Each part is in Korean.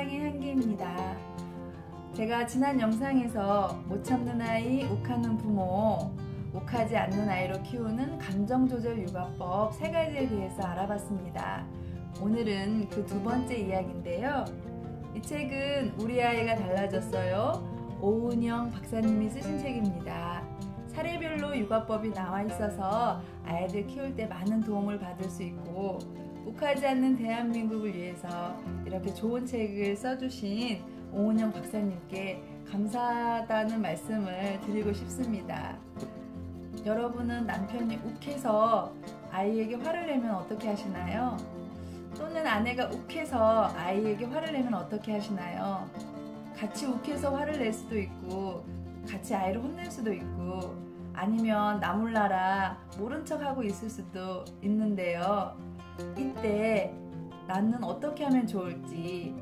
사랑의 향기입니다. 제가 지난 영상에서 못 참는 아이, 욱하는 부모, 욱하지 않는 아이로 키우는 감정조절 육아법 3가지에 대해서 알아봤습니다. 오늘은 그 두 번째 이야기인데요. 이 책은 우리 아이가 달라졌어요. 오은영 박사님이 쓰신 책입니다. 사례별로 육아법이 나와 있어서 아이들 키울 때 많은 도움을 받을 수 있고, 욱하지 않는 대한민국을 위해서 이렇게 좋은 책을 써주신 오은영 박사님께 감사하다는 말씀을 드리고 싶습니다. 여러분은 남편이 욱해서 아이에게 화를 내면 어떻게 하시나요? 또는 아내가 욱해서 아이에게 화를 내면 어떻게 하시나요? 같이 욱해서 화를 낼 수도 있고, 같이 아이를 혼낼 수도 있고, 아니면 나 몰라라 모른 척하고 있을 수도 있는데요. 이때 나는 어떻게 하면 좋을지,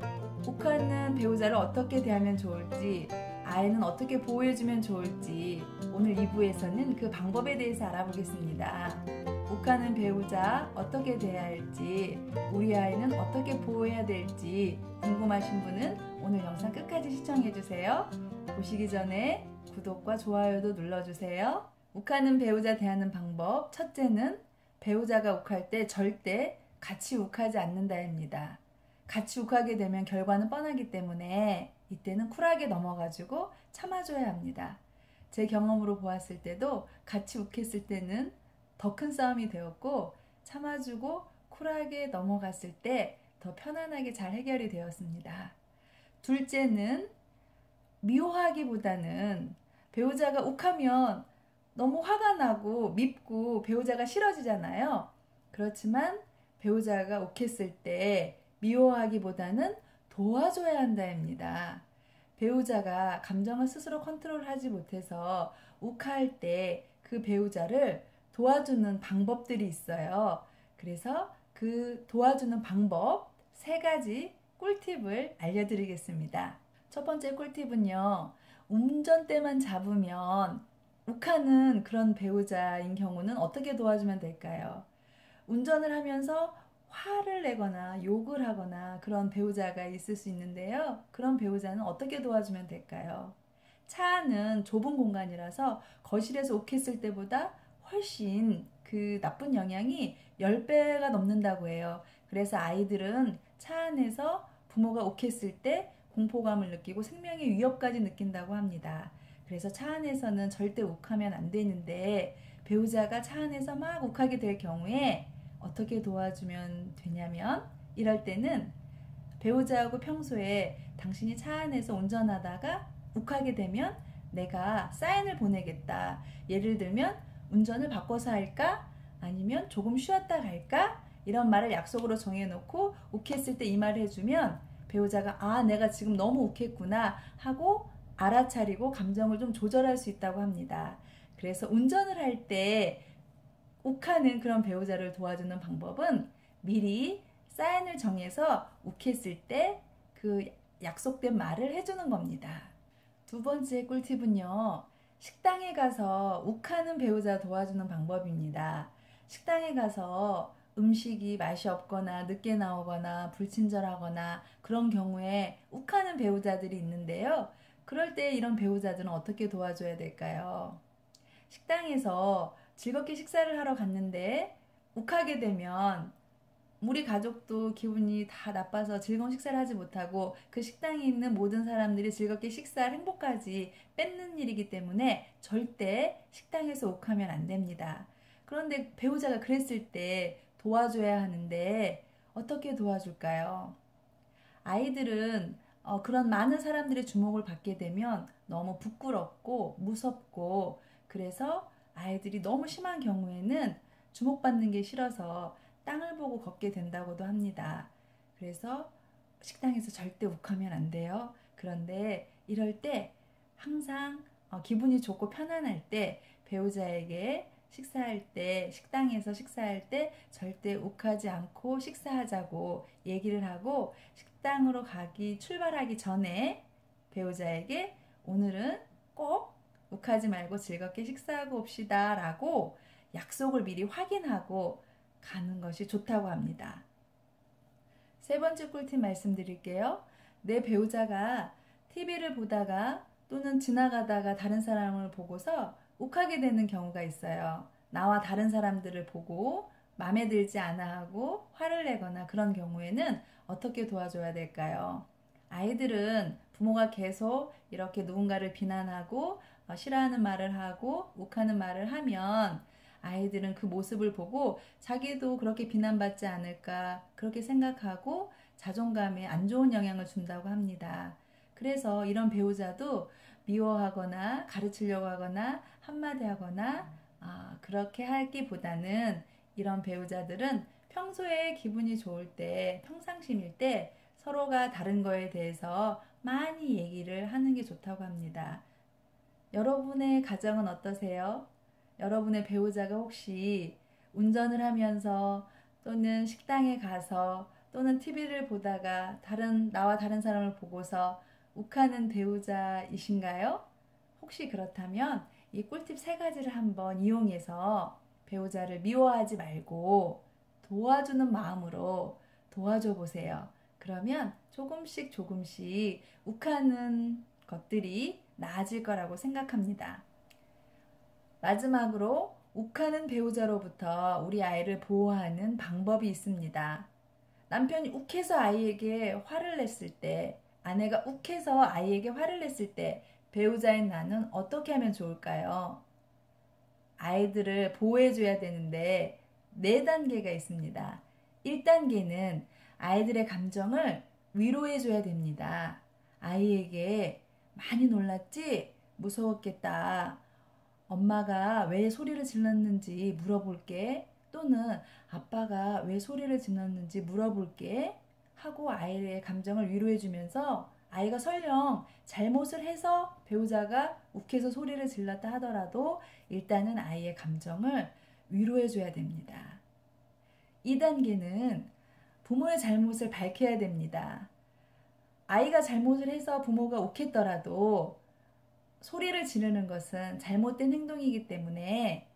욱하는 배우자를 어떻게 대하면 좋을지, 아이는 어떻게 보호해주면 좋을지, 오늘 2부에서는 그 방법에 대해서 알아보겠습니다. 욱하는 배우자 어떻게 대해야 할지, 우리 아이는 어떻게 보호해야 될지 궁금하신 분은 오늘 영상 끝까지 시청해주세요. 보시기 전에 구독과 좋아요도 눌러주세요. 욱하는 배우자 대하는 방법, 첫째는 배우자가 욱할 때 절대 같이 욱하지 않는다입니다. 같이 욱하게 되면 결과는 뻔하기 때문에 이때는 쿨하게 넘어가지고 참아줘야 합니다. 제 경험으로 보았을 때도 같이 욱했을 때는 더 큰 싸움이 되었고, 참아주고 쿨하게 넘어갔을 때 더 편안하게 잘 해결이 되었습니다. 둘째는 미워하기보다는, 배우자가 욱하면 너무 화가 나고 밉고 배우자가 싫어지잖아요. 그렇지만 배우자가 욱했을 때 미워하기보다는 도와줘야 한다입니다. 배우자가 감정을 스스로 컨트롤하지 못해서 욱할 때 그 배우자를 도와주는 방법들이 있어요. 그래서 그 도와주는 방법 3가지 꿀팁을 알려드리겠습니다. 첫 번째 꿀팁은요, 운전대만 잡으면 욱하는 그런 배우자인 경우는 어떻게 도와주면 될까요? 운전을 하면서 화를 내거나 욕을 하거나 그런 배우자가 있을 수 있는데요. 그런 배우자는 어떻게 도와주면 될까요? 차 안은 좁은 공간이라서 거실에서 욱했을 때보다 훨씬 그 나쁜 영향이 10배가 넘는다고 해요. 그래서 아이들은 차 안에서 부모가 욱했을 때 공포감을 느끼고 생명의 위협까지 느낀다고 합니다. 그래서 차 안에서는 절대 욱하면 안 되는데, 배우자가 차 안에서 막 욱하게 될 경우에 어떻게 도와주면 되냐면, 이럴 때는 배우자하고 평소에 당신이 차 안에서 운전하다가 욱하게 되면 내가 사인을 보내겠다. 예를 들면 운전을 바꿔서 할까? 아니면 조금 쉬었다 갈까? 이런 말을 약속으로 정해놓고 욱했을 때 이 말을 해주면 배우자가 아, 내가 지금 너무 욱했구나 하고 알아차리고 감정을 좀 조절할 수 있다고 합니다. 그래서 운전을 할 때 욱하는 그런 배우자를 도와주는 방법은 미리 사인을 정해서 욱했을 때 그 약속된 말을 해주는 겁니다. 두 번째 꿀팁은요, 식당에 가서 욱하는 배우자 도와주는 방법입니다. 식당에 가서 음식이 맛이 없거나 늦게 나오거나 불친절하거나 그런 경우에 욱하는 배우자들이 있는데요. 그럴 때 이런 배우자들은 어떻게 도와줘야 될까요? 식당에서 즐겁게 식사를 하러 갔는데 욱하게 되면 우리 가족도 기분이 다 나빠서 즐거운 식사를 하지 못하고 그 식당에 있는 모든 사람들이 즐겁게 식사할 행복까지 뺏는 일이기 때문에 절대 식당에서 욱하면 안 됩니다. 그런데 배우자가 그랬을 때 도와줘야 하는데 어떻게 도와줄까요? 아이들은 그런 많은 사람들의 주목을 받게 되면 너무 부끄럽고 무섭고, 그래서 아이들이 너무 심한 경우에는 주목받는 게 싫어서 땅을 보고 걷게 된다고도 합니다. 그래서 식당에서 절대 욱하면 안 돼요. 그런데 이럴 때 항상 기분이 좋고 편안할 때 배우자에게 식사할 때, 식당에서 식사할 때 절대 욱하지 않고 식사하자고 얘기를 하고, 식당으로 출발하기 전에 배우자에게 오늘은 꼭 욱하지 말고 즐겁게 식사하고 옵시다 라고 약속을 미리 확인하고 가는 것이 좋다고 합니다. 세 번째 꿀팁 말씀드릴게요. 내 배우자가 TV를 보다가 또는 지나가다가 다른 사람을 보고서 욱하게 되는 경우가 있어요. 나와 다른 사람들을 보고 마음에 들지 않아 하고 화를 내거나 그런 경우에는 어떻게 도와줘야 될까요? 아이들은 부모가 계속 이렇게 누군가를 비난하고 싫어하는 말을 하고 욱하는 말을 하면 아이들은 그 모습을 보고 자기도 그렇게 비난받지 않을까 그렇게 생각하고 자존감에 안 좋은 영향을 준다고 합니다. 그래서 이런 배우자도 미워하거나 가르치려고 하거나 한마디 하거나 그렇게 하기보다는 이런 배우자들은 평소에 기분이 좋을 때, 평상심일 때 서로가 다른 거에 대해서 많이 얘기를 하는 게 좋다고 합니다. 여러분의 가정은 어떠세요? 여러분의 배우자가 혹시 운전을 하면서 또는 식당에 가서 또는 TV를 보다가 나와 다른 사람을 보고서 욱하는 배우자이신가요? 혹시 그렇다면 이 꿀팁 3가지를 한번 이용해서 배우자를 미워하지 말고 도와주는 마음으로 도와줘 보세요. 그러면 조금씩 욱하는 것들이 나아질 거라고 생각합니다. 마지막으로 욱하는 배우자로부터 우리 아이를 보호하는 방법이 있습니다. 남편이 욱해서 아이에게 화를 냈을 때, 아내가 욱해서 아이에게 화를 냈을 때 배우자인 나는 어떻게 하면 좋을까요? 아이들을 보호해줘야 되는데 4단계가 있습니다. 1단계는 아이들의 감정을 위로해줘야 됩니다. 아이에게 많이 놀랐지? 무서웠겠다. 엄마가 왜 소리를 질렀는지 물어볼게. 또는 아빠가 왜 소리를 질렀는지 물어볼게. 하고 아이의 감정을 위로해주면서 아이가 설령 잘못을 해서 배우자가 욱해서 소리를 질렀다 하더라도 일단은 아이의 감정을 위로해줘야 됩니다. 2단계는 부모의 잘못을 밝혀야 됩니다. 아이가 잘못을 해서 부모가 욱했더라도 소리를 지르는 것은 잘못된 행동이기 때문에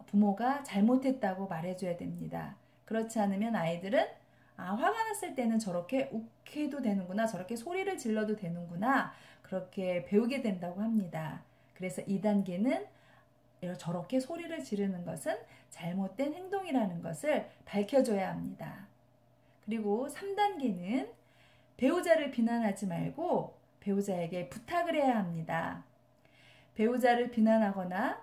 부모가 잘못했다고 말해줘야 됩니다. 그렇지 않으면 아이들은 화가 났을 때는 저렇게 욱해도 되는구나, 저렇게 소리를 질러도 되는구나, 그렇게 배우게 된다고 합니다. 그래서 2단계는 저렇게 소리를 지르는 것은 잘못된 행동이라는 것을 밝혀줘야 합니다. 그리고 3단계는 배우자를 비난하지 말고 배우자에게 부탁을 해야 합니다. 배우자를 비난하거나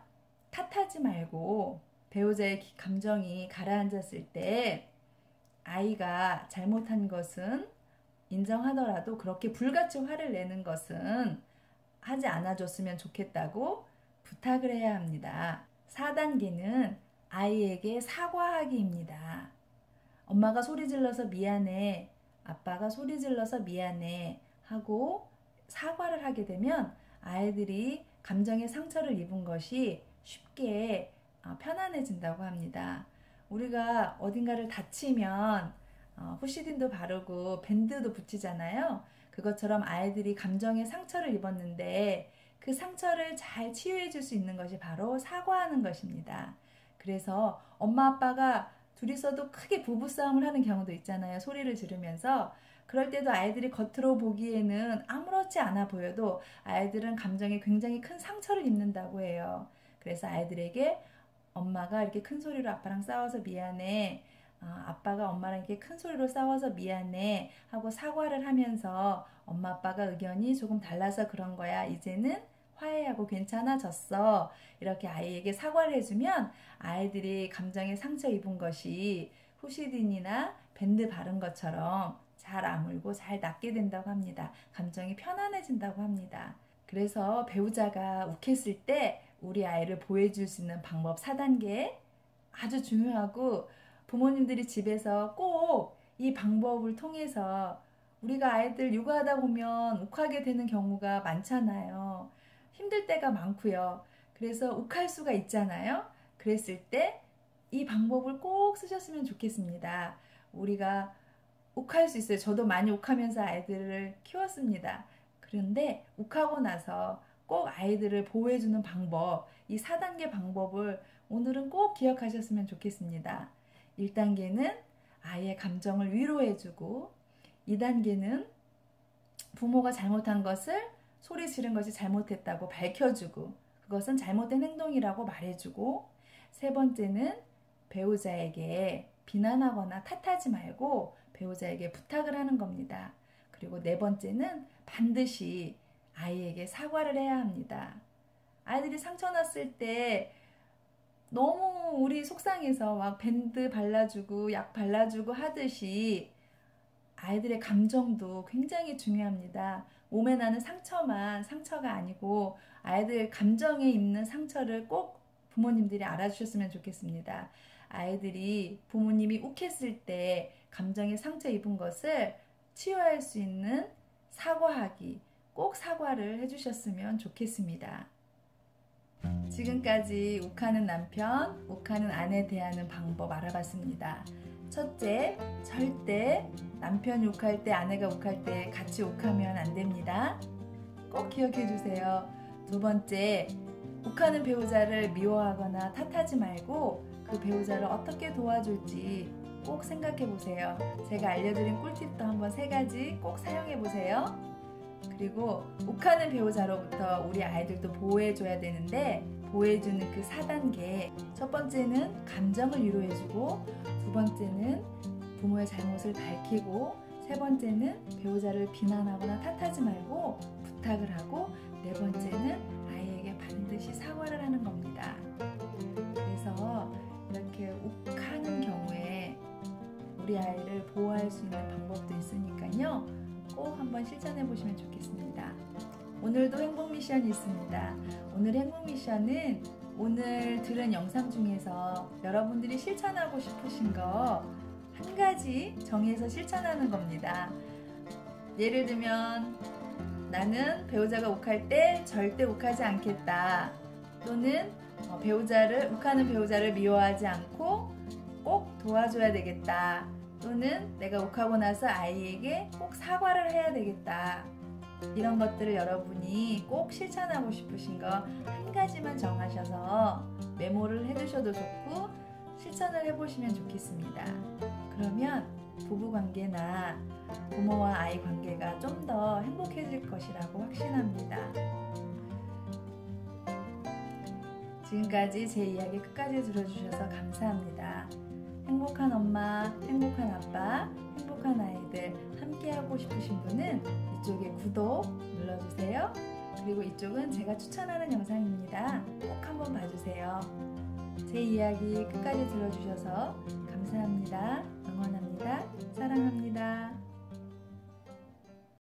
탓하지 말고 배우자의 감정이 가라앉았을 때 아이가 잘못한 것은 인정하더라도 그렇게 불같이 화를 내는 것은 하지 않아줬으면 좋겠다고 부탁을 해야 합니다. 4단계는 아이에게 사과하기입니다. 엄마가 소리 질러서 미안해, 아빠가 소리 질러서 미안해 하고 사과를 하게 되면 아이들이 감정의 상처를 입은 것이 쉽게 편안해진다고 합니다. 우리가 어딘가를 다치면 후시딘도 바르고 밴드도 붙이잖아요. 그것처럼 아이들이 감정의 상처를 입었는데 그 상처를 잘 치유해 줄 수 있는 것이 바로 사과하는 것입니다. 그래서 엄마 아빠가 둘이서도 크게 부부싸움을 하는 경우도 있잖아요. 소리를 지르면서. 그럴 때도 아이들이 겉으로 보기에는 아무렇지 않아 보여도 아이들은 감정에 굉장히 큰 상처를 입는다고 해요. 그래서 아이들에게 엄마가 이렇게 큰 소리로 아빠랑 싸워서 미안해. 아빠가 엄마랑 이렇게 큰 소리로 싸워서 미안해 하고 사과를 하면서 엄마 아빠가 의견이 조금 달라서 그런 거야. 이제는 화해하고 괜찮아졌어. 이렇게 아이에게 사과를 해주면 아이들이 감정에 상처 입은 것이 후시딘이나 밴드 바른 것처럼 잘 아물고 잘 낫게 된다고 합니다. 감정이 편안해진다고 합니다. 그래서 배우자가 욱했을 때 우리 아이를 보호해줄 수 있는 방법 4단계 아주 중요하고 부모님들이 집에서 꼭 이 방법을 통해서 우리가 아이들 육아하다 보면 욱하게 되는 경우가 많잖아요. 힘들 때가 많고요. 그래서 욱할 수가 있잖아요. 그랬을 때 이 방법을 꼭 쓰셨으면 좋겠습니다. 우리가 욱할 수 있어요. 저도 많이 욱하면서 아이들을 키웠습니다. 그런데 욱하고 나서 꼭 아이들을 보호해주는 방법, 이 4단계 방법을 오늘은 꼭 기억하셨으면 좋겠습니다. 1단계는 아이의 감정을 위로해주고 2단계는 부모가 잘못한 것을 소리 지른 것이 잘못했다고 밝혀주고 그것은 잘못된 행동이라고 말해주고, 세 번째는 배우자에게 비난하거나 탓하지 말고 배우자에게 부탁을 하는 겁니다. 그리고 네 번째는 반드시 아이에게 사과를 해야 합니다. 아이들이 상처 났을 때 너무 우리 속상해서 막 밴드 발라주고 약 발라주고 하듯이 아이들의 감정도 굉장히 중요합니다. 몸에 나는 상처만 상처가 아니고 아이들 감정에 있는 상처를 꼭 부모님들이 알아주셨으면 좋겠습니다. 아이들이 부모님이 욱했을 때 감정에 상처 입은 것을 치유할 수 있는 사과하기, 꼭 사과를 해주셨으면 좋겠습니다. 지금까지 욱하는 남편, 욱하는 아내 대하는 방법 알아봤습니다. 첫째, 절대 남편이 욱할 때, 아내가 욱할 때 같이 욱하면 안 됩니다. 꼭 기억해 주세요. 두 번째, 욱하는 배우자를 미워하거나 탓하지 말고 그 배우자를 어떻게 도와줄지 꼭 생각해 보세요. 제가 알려드린 꿀팁도 한번 3가지 꼭 사용해 보세요. 그리고 욱하는 배우자로부터 우리 아이들도 보호해줘야 되는데, 보호해주는 그 4단계, 첫 번째는 감정을 위로해주고, 두 번째는 부모의 잘못을 밝히고, 세 번째는 배우자를 비난하거나 탓하지 말고 부탁을 하고, 네 번째는 아이에게 반드시 사과를 하는 겁니다. 그래서 이렇게 욱하는 경우에 우리 아이를 보호할 수 있는 방법도 있으니까요, 꼭 한번 실천해 보시면 좋겠습니다. 오늘도 행복 미션이 있습니다. 오늘 행복 미션은 오늘 들은 영상 중에서 여러분들이 실천하고 싶으신 거 한 가지 정해서 실천하는 겁니다. 예를 들면 나는 배우자가 욱할 때 절대 욱하지 않겠다, 또는 욱하는 배우자를 미워하지 않고 꼭 도와줘야 되겠다, 또는 내가 욱하고 나서 아이에게 꼭 사과를 해야 되겠다. 이런 것들을 여러분이 꼭 실천하고 싶으신 거 한 가지만 정하셔서 메모를 해두셔도 좋고 실천을 해보시면 좋겠습니다. 그러면 부부관계나 부모와 아이 관계가 좀 더 행복해질 것이라고 확신합니다. 지금까지 제 이야기 끝까지 들어주셔서 감사합니다. 행복한 엄마, 행복한 아빠, 행복한 아이들 함께하고 싶으신 분은 이쪽에 구독 눌러주세요. 그리고 이쪽은 제가 추천하는 영상입니다. 꼭 한번 봐주세요. 제 이야기 끝까지 들어주셔서 감사합니다. 응원합니다. 사랑합니다.